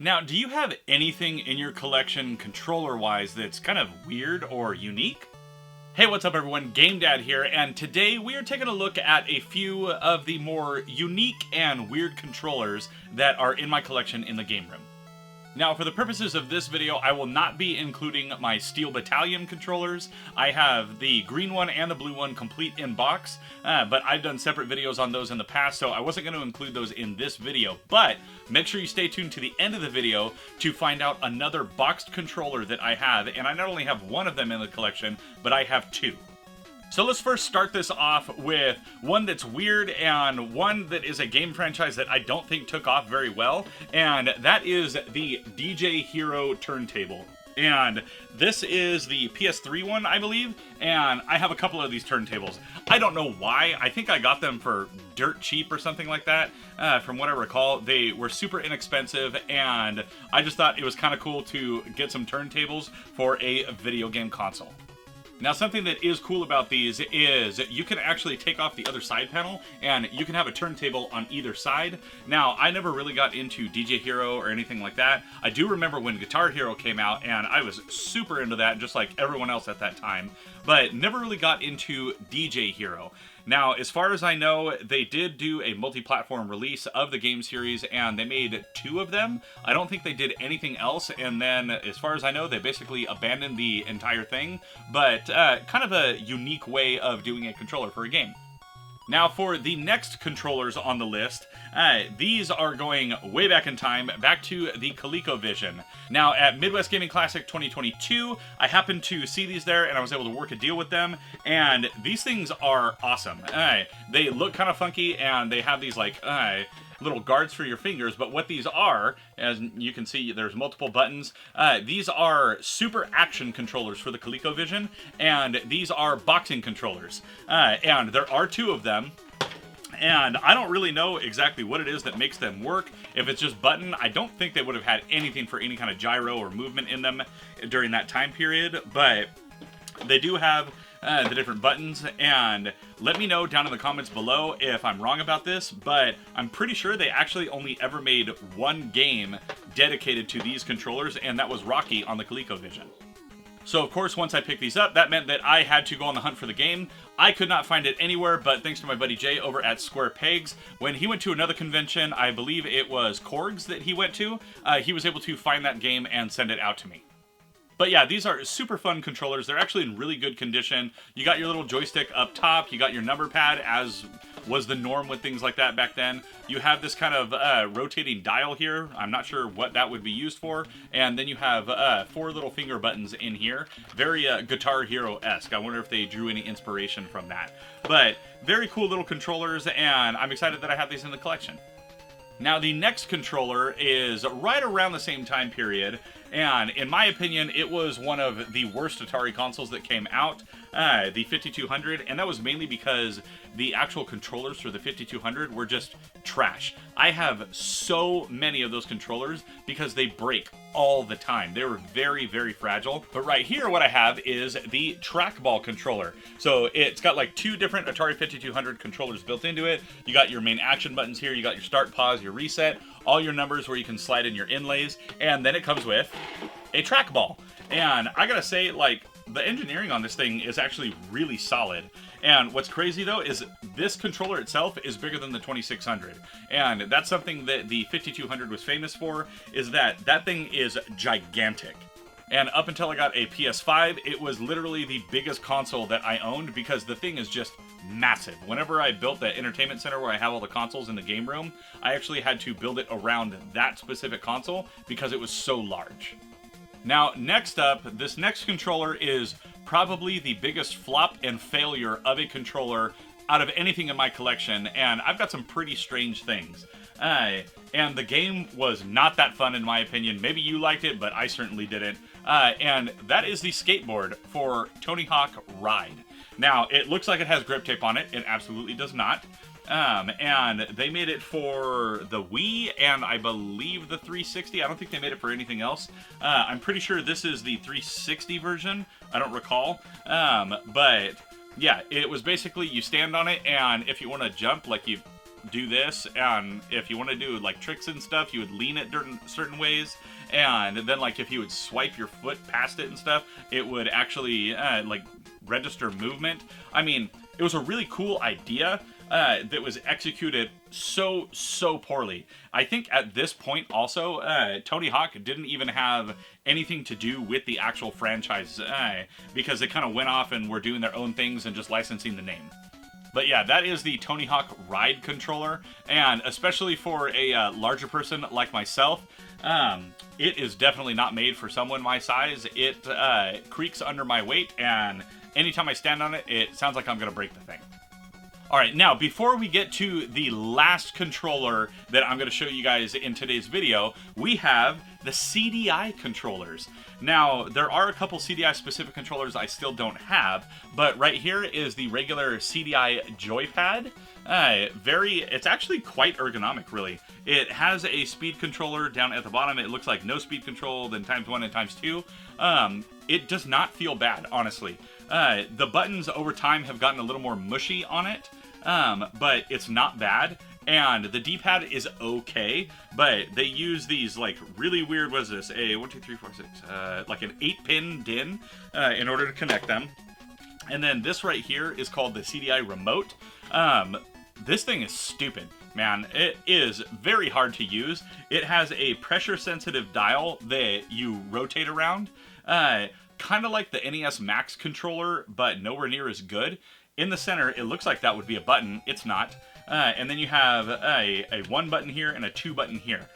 Now, do you have anything in your collection controller-wise that's kind of weird or unique? Hey, what's up everyone? Game Dad here, and today we are taking a look at a few of the more unique and weird controllers that are in my collection in the game room. Now, for the purposes of this video, I will not be including my Steel Battalion controllers. I have the green one and the blue one complete in box, but I've done separate videos on those in the past, so I wasn't going to include those in this video. But make sure you stay tuned to the end of the video to find out another boxed controller that I have, and I not only have one of them in the collection, but I have two. So let's first start this off with one that's weird and one that is a game franchise that I don't think took off very well, and that is the DJ Hero turntable. And this is the PS3 one, I believe, and I have a couple of these turntables. I don't know why. I think I got them for dirt cheap or something like that. From what I recall, they were super inexpensive, and I just thought it was kind of cool to get some turntables for a video game console. Now, something that is cool about these is you can actually take off the other side panel and you can have a turntable on either side. Now, I never really got into DJ Hero or anything like that. I do remember when Guitar Hero came out and I was super into that, just like everyone else at that time, but never really got into DJ Hero. Now, as far as I know, they did do a multi-platform release of the game series, and they made two of them. I don't think they did anything else, and then, as far as I know, they basically abandoned the entire thing, but kind of a unique way of doing a controller for a game. Now, for the next controllers on the list, these are going way back in time, back to the ColecoVision. Now, at Midwest Gaming Classic 2022, I happened to see these there, and I was able to work a deal with them, and these things are awesome. They look kind of funky, and they have these, like, little guards for your fingers, but what these are, as you can see, there's multiple buttons. These are super action controllers for the ColecoVision, and these are boxing controllers. And there are two of them, and I don't really know exactly what it is that makes them work. If it's just button, I don't think they would have had anything for any kind of gyro or movement in them during that time period, but they do have the different buttons, and let me know down in the comments below if I'm wrong about this, but I'm pretty sure they actually only ever made one game dedicated to these controllers, and that was Rocky on the ColecoVision. So of course, once I picked these up, that meant that I had to go on the hunt for the game. I could not find it anywhere, but thanks to my buddy Jay over at Square Pegs, when he went to another convention, I believe it was Korg's that he went to, he was able to find that game and send it out to me. But yeah, these are super fun controllers. They're actually in really good condition. You got your little joystick up top. You got your number pad, as was the norm with things like that back then. You have this kind of rotating dial here. I'm not sure what that would be used for. And then you have 4 little finger buttons in here. Very Guitar Hero-esque. I wonder if they drew any inspiration from that. But very cool little controllers, and I'm excited that I have these in the collection. Now, the next controller is right around the same time period, and in my opinion, it was one of the worst Atari consoles that came out, the 5200, and that was mainly because the actual controllers for the 5200 were just trash. I have so many of those controllers because they break all the time. They were very, very fragile. But right here, what I have is the trackball controller. So it's got like 2 different Atari 5200 controllers built into it. You got your main action buttons here. You got your start, pause, your reset, all your numbers where you can slide in your inlays. And then it comes with a trackball. And I gotta say, like, the engineering on this thing is actually really solid. And what's crazy though is this controller itself is bigger than the 2600. And that's something that the 5200 was famous for, is that that thing is gigantic. And up until I got a PS5, it was literally the biggest console that I owned because the thing is just massive. Whenever I built the entertainment center where I have all the consoles in the game room, I actually had to build it around that specific console because it was so large. Now, next up, this next controller is probably the biggest flop and failure of a controller out of anything in my collection, and I've got some pretty strange things. And the game was not that fun in my opinion. Maybe you liked it, but I certainly didn't. And that is the skateboard for Tony Hawk Ride. Now, it looks like it has grip tape on it. It absolutely does not. And they made it for the Wii and I believe the 360. I don't think they made it for anything else. I'm pretty sure this is the 360 version. I don't recall. But yeah, it was basically you stand on it, and if you want to jump, like you do this, and if you want to do like tricks and stuff, you would lean it certain ways, and then like if you would swipe your foot past it and stuff, it would actually like register movement. I mean, it was a really cool idea that was executed so poorly. I think at this point also, Tony Hawk didn't even have anything to do with the actual franchise because they kind of went off and were doing their own things and just licensing the name. But yeah, that is the Tony Hawk Ride controller, and especially for a larger person like myself, it is definitely not made for someone my size. It creaks under my weight, and anytime I stand on it, it sounds like I'm going to break the thing. Alright, now before we get to the last controller that I'm going to show you guys in today's video, we have the CDI controllers. Now, there are a couple CDI specific controllers I still don't have, but right here is the regular CDI joypad. It's actually quite ergonomic, really. It has a speed controller down at the bottom. It looks like no speed control, then ×1 and ×2. It does not feel bad, honestly. The buttons over time have gotten a little more mushy on it, but it's not bad. And the D-pad is okay, but they use these like really weird, what is this? A 1, 2, 3, 4, 6, like an 8-pin DIN in order to connect them. And then this right here is called the CDI remote. This thing is stupid, man. It is very hard to use. It has a pressure-sensitive dial that you rotate around, kind of like the NES Max controller, but nowhere near as good. In the center, it looks like that would be a button. It's not. And then you have a 1 button here and a 2 button here.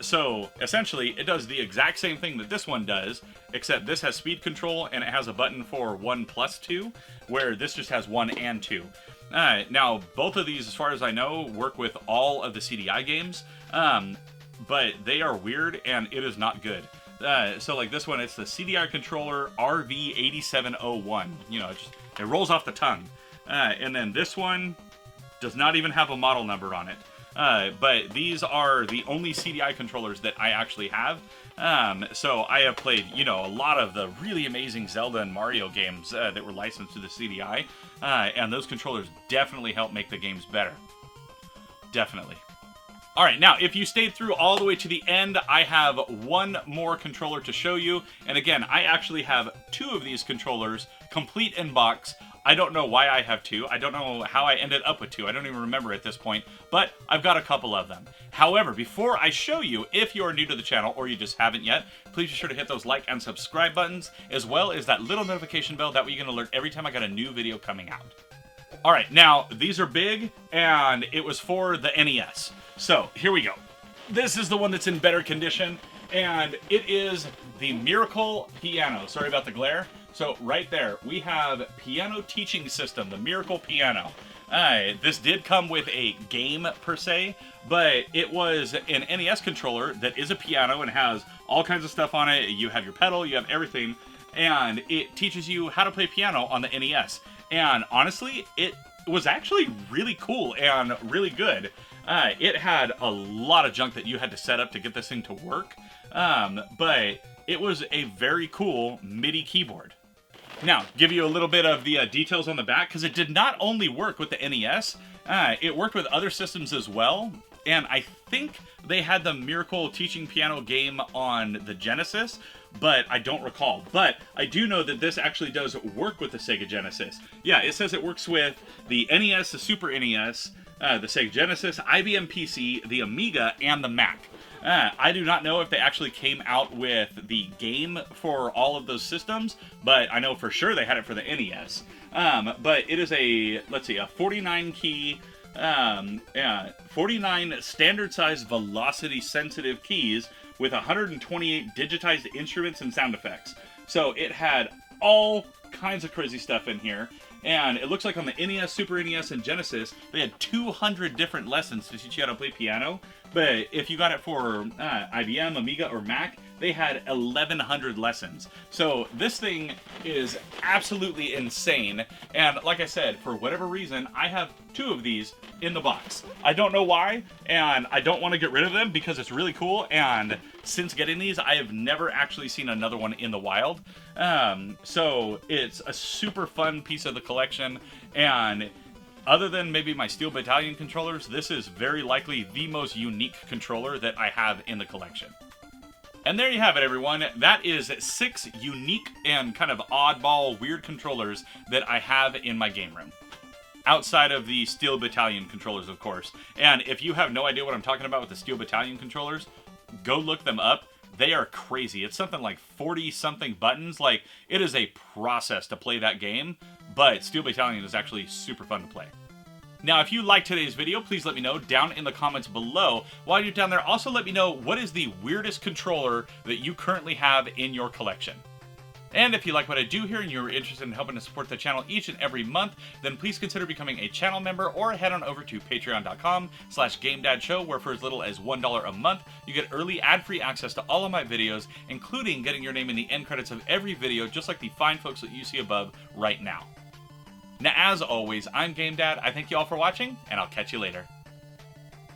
So essentially, it does the exact same thing that this one does, except this has speed control and it has a button for 1 plus 2, where this just has 1 and 2. Now, both of these, as far as I know, work with all of the CDI games, but they are weird and it is not good. So like this one, it's the CDI controller RV8701. You know, it rolls off the tongue. And then this one does not even have a model number on it. But these are the only CDI controllers that I actually have. So I have played, you know, a lot of the really amazing Zelda and Mario games that were licensed to the CDI. And those controllers definitely help make the games better. Definitely. Alright, now, if you stayed through all the way to the end, I have one more controller to show you. And again, I actually have 2 of these controllers, complete in box. I don't know why I have 2. I don't know how I ended up with 2. I don't even remember at this point, but I've got a couple of them. However, before I show you, if you are new to the channel or you just haven't yet, please be sure to hit those like and subscribe buttons, as well as that little notification bell. That way you can alert every time I got a new video coming out. Alright, now, these are big, and it was for the NES. So, here we go. This is the one that's in better condition, and it is the Miracle Piano. Sorry about the glare. So, right there, we have Piano Teaching System, the Miracle Piano. This did come with a game, per se, but it was an NES controller that is a piano and has all kinds of stuff on it. You have your pedal, you have everything, and it teaches you how to play piano on the NES. And honestly, it was actually really cool and really good. It had a lot of junk that you had to set up to get this thing to work, but it was a very cool MIDI keyboard. Now, give you a little bit of the details on the back, because it did not only work with the NES, it worked with other systems as well, and I think they had the Miracle Teaching Piano game on the Genesis, but I don't recall. But I do know that this actually does work with the Sega Genesis. Yeah, it says it works with the NES, the Super NES, the Sega Genesis, IBM PC, the Amiga, and the Mac. I do not know if they actually came out with the game for all of those systems, but I know for sure they had it for the NES. But it is a, let's see, a 49 key, 49 standard size velocity sensitive keys with 128 digitized instruments and sound effects. So it had all kinds of crazy stuff in here. And it looks like on the NES, Super NES, and Genesis, they had 200 different lessons to teach you how to play piano. But if you got it for IBM, Amiga, or Mac, they had 1,100 lessons. So this thing is absolutely insane. And like I said, for whatever reason, I have 2 of these in the box. I don't know why, and I don't want to get rid of them because it's really cool. And since getting these, I have never actually seen another one in the wild. So it's a super fun piece of the collection, and Other than maybe my Steel Battalion controllers, this is very likely the most unique controller that I have in the collection. And there you have it, everyone. That is 6 unique and kind of oddball, weird controllers that I have in my game room. Outside of the Steel Battalion controllers, of course. And if you have no idea what I'm talking about with the Steel Battalion controllers, go look them up. They are crazy. It's something like 40-something buttons. Like, it is a process to play that game, but Steel Battalion is actually super fun to play. Now, if you liked today's video, please let me know down in the comments below. While you're down there, also let me know what is the weirdest controller that you currently have in your collection. And if you like what I do here and you're interested in helping to support the channel each and every month, then please consider becoming a channel member or head on over to patreon.com/GameDadShow, where for as little as $1 a month, you get early ad-free access to all of my videos, including getting your name in the end credits of every video, just like the fine folks that you see above right now. Now, as always, I'm GameDad. I thank you all for watching, and I'll catch you later.